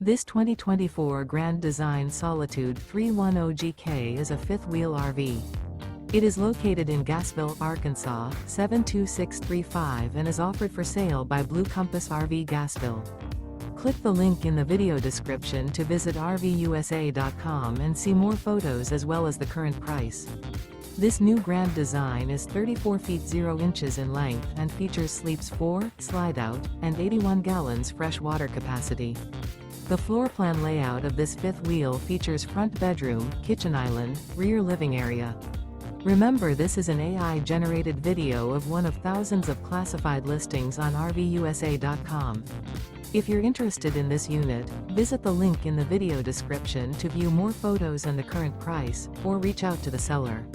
This 2024 Grand Design Solitude 310GK is a fifth-wheel RV. It is located in Gassville, Arkansas, 72635 and is offered for sale by Blue Compass RV Gassville. Click the link in the video description to visit RVUSA.com and see more photos as well as the current price. This new Grand Design is 34 feet 0 inches in length and features sleeps 4, slide-out, and 81 gallons fresh water capacity. The floor plan layout of this fifth wheel features front bedroom, kitchen island, rear living area. Remember, this is an AI-generated video of one of thousands of classified listings on RVUSA.com. If you're interested in this unit, visit the link in the video description to view more photos and the current price, or reach out to the seller.